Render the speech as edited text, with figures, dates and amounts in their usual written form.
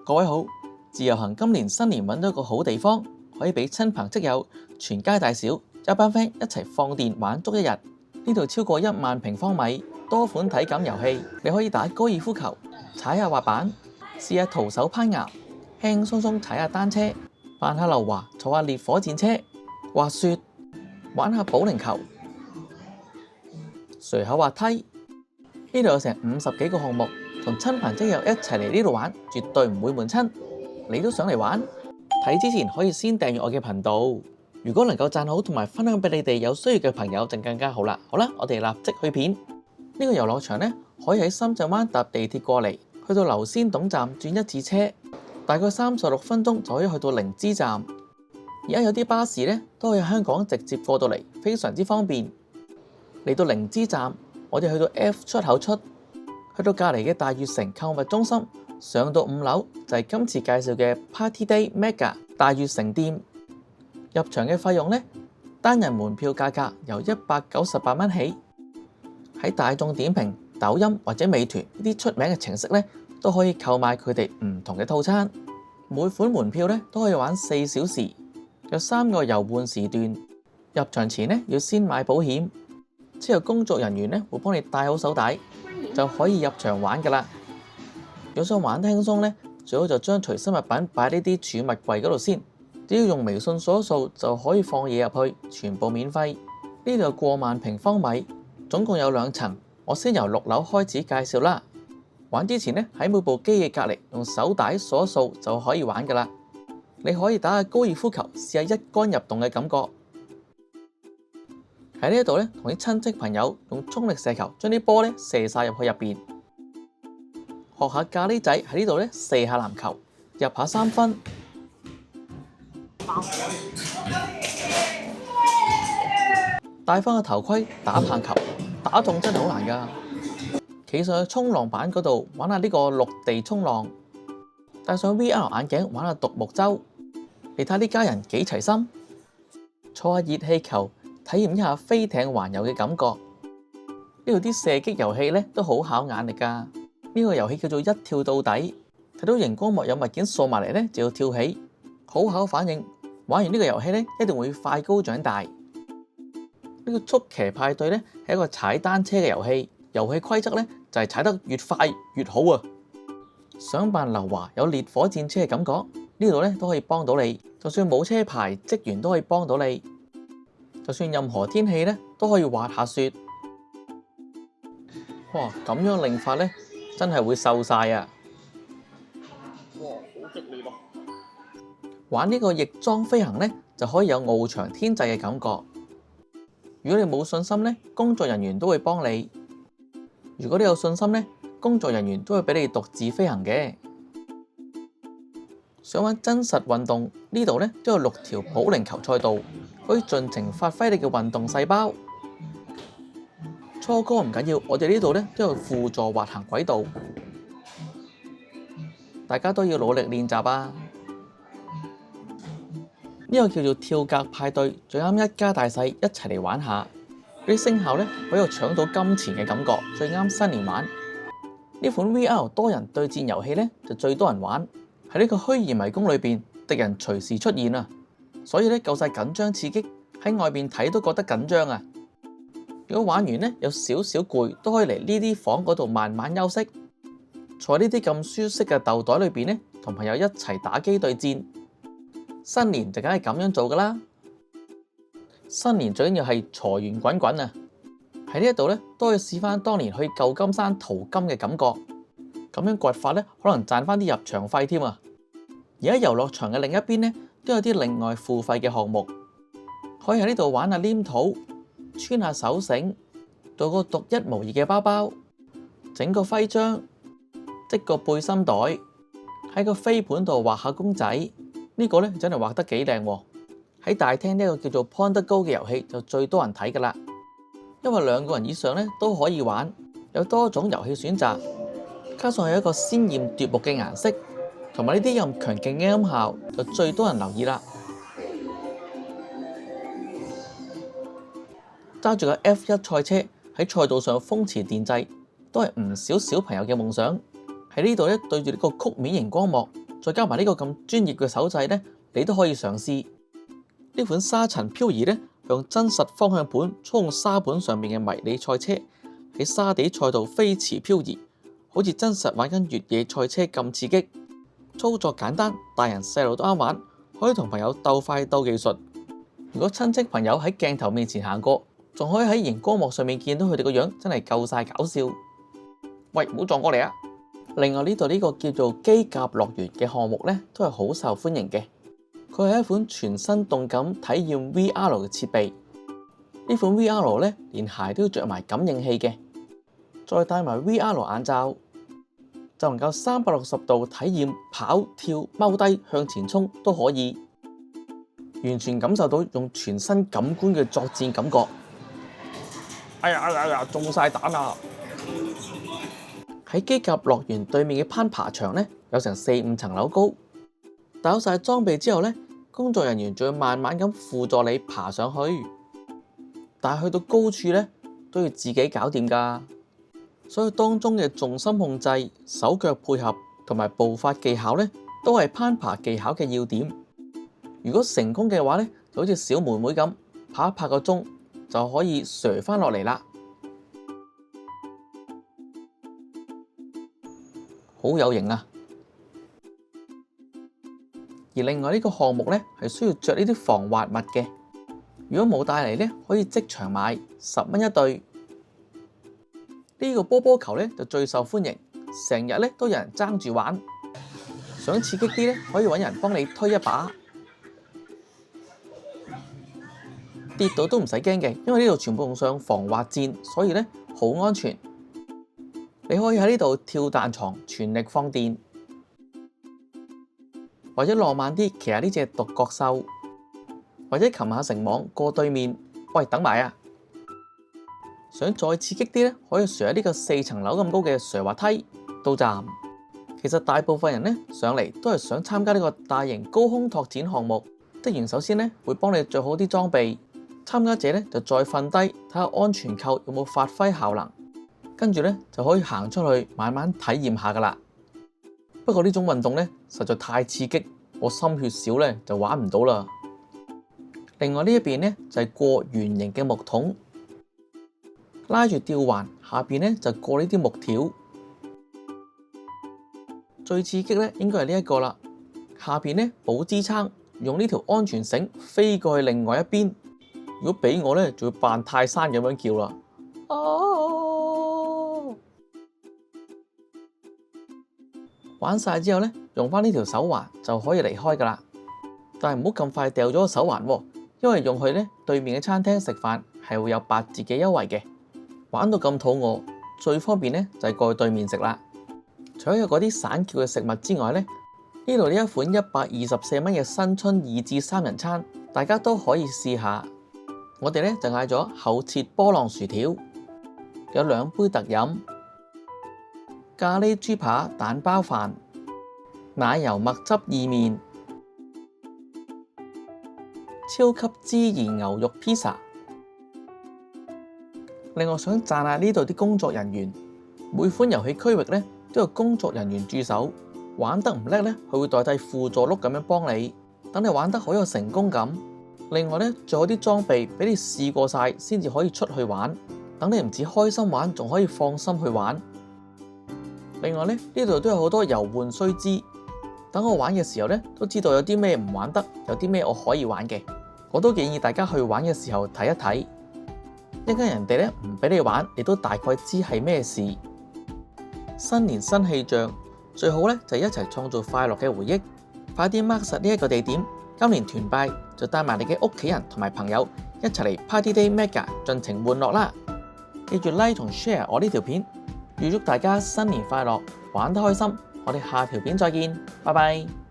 各位好，自由行今年新年揾到一個好地方，可以俾親朋戚友、全家大小一班 friend 一齊放電玩足一日。呢度超過1萬平方米，多款體感遊戲，你可以打高爾夫球、踩下滑板、試下徒手攀岩、輕輕鬆鬆踩下單車、扮下劉華、坐下烈火戰車、滑雪、玩下保齡球、垂口滑梯。呢度有成50幾個項目，同親朋戚友一齊嚟呢度玩，絕對唔會悶親。你都想嚟玩？睇之前可以先訂閱我嘅頻道。如果能夠讚好同埋分享俾你哋有需要嘅朋友，就更加好啦。好啦，我哋立即去片。呢個遊樂場呢，可以喺深圳灣搭地鐵過嚟，去到劉仙董站轉1次車，大概36分鐘就可以去到靈芝站。而家有啲巴士呢，都可以香港直接過到嚟，非常之方便。嚟到靈芝站，我哋去到 F 出口出，去到隔離嘅大悅城購物中心，上到5樓就係今次介紹嘅 Party Day Mega 大悅城店。入場嘅費用呢，單人門票價格由198蚊起。喺大眾點評、抖音或者美團呢啲出名嘅程式呢，都可以購買佢哋唔同嘅套餐。每款門票呢，都可以玩4小時，有3個遊玩時段。入場前呢，要先買保險，之後工作人員呢會幫你戴好手帶，就可以入場玩㗎喇。如果想玩得輕鬆呢，最好就將隨身物品擺呢啲儲物櫃嗰度先。只要用微信掃一掃就可以放嘢入去，全部免費。呢度有過萬平方米，總共有2層。我先由6樓開始介紹啦。玩之前呢，喺每部機嘅隔離用手帶掃一掃就可以玩㗎啦。你可以打下高爾夫球，試下一桿入洞嘅感覺。喺呢度呢，同啲親戚朋友用衝力射球將啲波呢射晒入去入邊。學下咖喱仔喺呢度呢，射下籃球，入下3分。戴翻個頭盔打棒球，打中真係好難㗎。企上去衝浪板嗰度玩下呢個陸地衝浪，戴上 VR 眼鏡玩下獨木舟。你睇呢家人幾齊心，坐下熱氣球體驗一下飛艇環遊嘅感覺。呢度啲射擊遊戲呢都好考眼力㗎。呢個遊戲叫做一跳到底，睇到熒光幕有物件掃埋嚟呢，就要跳起，好考反應。玩完呢個遊戲呢，一定會快高長大。呢個速騎派對呢，係一個踩單車嘅遊戲，遊戲規則呢，就係踩得越快越好啊！想扮劉華有烈火戰車嘅感覺，呢度呢都可以幫到你。就算冇車牌，職員都可以幫到你。就算任何天氣呢，都可以滑下雪。哇！咁樣令法呢，真係會瘦晒啊！哇，好激烈啊！玩呢個翼裝飛行呢，就可以有翱翔天際嘅感覺。如果你冇信心呢，工作人員都會幫你；如果你有信心呢，工作人員都會俾你獨自飛行嘅。想玩真實運動，呢度呢都有6條保齡球賽道，可以盡情發揮你嘅運動細胞。初哥唔緊要，我哋呢度呢都有輔助滑行軌道，大家都要努力練習啊！呢個叫做跳格派對，最啱一家大細一齊嚟玩下。啲聲效呢，好有搶到金錢嘅感覺，最啱新年玩。呢款 VR 多人對戰遊戲呢，就最多人玩。喺呢個虛擬迷宮裏邊，敵人隨時出現啊，所以呢，夠晒緊張刺激，喺外邊睇都覺得緊張啊。如果玩完呢，有少少攰，都可以嚟呢啲房嗰度慢慢休息。坐呢啲咁舒適嘅豆袋裏邊呢，同朋友一齊打機對戰。新年就梗係咁樣做㗎啦！新年最緊要係財源滾滾啊！喺呢一度呢，都可以試翻當年去舊金山淘金嘅感覺。咁樣掘法呢，可能賺翻啲入場費添啊！而喺遊樂場嘅另一邊呢，都有啲另外付費嘅項目，可以喺呢度玩下黏土、穿下手繩、做個獨一無二嘅包包、整個徽章、織個背心袋，喺個飛盤度畫下公仔。呢個呢真係畫得幾靚喎！喺大廳呢個叫做 Pondergo 嘅遊戲就最多人睇㗎啦，因為2個人以上呢都可以玩，有多種遊戲選擇，加上有一個鮮豔奪目嘅顏色，同埋呢啲咁強勁嘅音效，就最多人留意啦。揸住個 F1 賽車喺賽道上風馳電掣，都係唔少小朋友嘅夢想。喺呢度呢，對住呢個曲面熒光幕，再加埋呢個咁專業嘅手掣呢，你都可以嘗試。呢款沙塵漂移呢，用真實方向盤操控沙盤上面嘅迷你賽車，喺沙地賽道飛馳漂移，好似真實玩緊越野賽車咁刺激。操作簡單，大人細路都啱玩，可以同朋友鬥快鬥技術。如果親戚朋友喺鏡頭面前行過，仲可以喺熒光幕上面見到佢哋個樣，真係夠晒搞笑。喂，唔好撞過嚟啊！另外呢度呢個叫做機甲樂園嘅項目呢，都係好受歡迎嘅。佢係一款全新動感體驗 VR 嘅設備。呢款 VR 呢，連鞋都要着埋感應器嘅，再戴埋 VR 眼罩，就能夠360度體驗跑、跳、踎低、向前衝都可以，完全感受到用全新感官嘅作戰感覺。哎呀，中晒彈啊！喺機甲樂園對面嘅攀爬牆呢，有成4-5層樓高。帶好晒裝備之後呢，工作人員仲要慢慢咁輔助你爬上去。但係去到高處呢，都要自己搞掂㗎。所以當中嘅重心控制、手腳配合同埋步伐技巧呢，都係攀爬技巧嘅要點。如果成功嘅話呢，就好似小妹妹咁，爬一拍個鐘就可以瀡翻落嚟啦。好有型啊！而另外呢個項目呢，係需要着呢啲防滑襪嘅。如果冇帶嚟呢，可以即場買，10蚊一對。呢個波波球呢，就最受歡迎，成日呢都有人爭住玩。想刺激啲呢，可以揾人幫你推一把。跌倒都唔使驚嘅，因為呢度全部用上防滑墊，所以呢好安全。你可以喺呢度跳彈床，全力放電，或者浪漫啲騎下呢隻獨角獸，或者擒下繩網過對面。喂，等埋啊！想再刺激啲呢，可以上呢個4層樓咁高嘅瀡滑梯到站。其實大部分人呢上嚟都係想參加呢個大型高空拓展項目。職員首先呢會幫你着好啲裝備，參加者呢就再瞓低睇下安全扣有冇發揮效能。跟住呢，就可以行出去慢慢體驗下㗎喇。不過呢種運動呢，實在太刺激，我心血少呢，就玩唔到啦。另外呢一邊呢，就係過圓形嘅木桶，拉住吊環，下邊呢，就過呢啲木條。最刺激呢，應該係呢一個啦。下邊呢，冇支撐，用呢條安全繩飛過去另外一邊。如果俾我呢，就會扮泰山咁樣叫啦。玩晒之後呢，用返呢條手環就可以離開㗎喇。但係唔好咁快掉咗個手環喎，因為用去呢對面嘅餐廳食飯係會有8折嘅優惠嘅。玩到咁肚餓，最方便呢就係過去對面食啦。除咗有嗰啲散叫嘅食物之外呢，呢度呢一款124蚊嘅新春2至3人餐，大家都可以試下。我哋呢就嗌咗厚切波浪薯條，有2杯特飲。咖喱豬扒蛋包飯、奶油麥汁意麵、超級孜然牛肉披薩。另外想讚下呢度啲工作人員，每款遊戲區域呢都有工作人員駐守，玩得唔叻呢，佢會代替輔助碌咁樣幫你，等你玩得好有成功感。另外呢，仲有啲裝備俾你試過晒先至可以出去玩，等你唔止開心玩，仲可以放心去玩。另外呢，呢度都有好多遊玩須知，等我玩嘅時候呢，都知道有啲咩唔玩得，有啲咩我可以玩嘅。我都建議大家去玩嘅時候睇一睇，一陣人哋呢唔俾你玩，你都大概知係咩事。新年新氣象，最好呢就一齊創造快樂嘅回憶。快啲 mark 實呢一個地點，今年團拜就帶埋你嘅屋企人同埋朋友一齊嚟 Party Day Mega 盡情玩樂啦！記住 like 同 share 我呢條片。預祝大家新年快樂，玩得開心！我哋下條片再見，拜拜。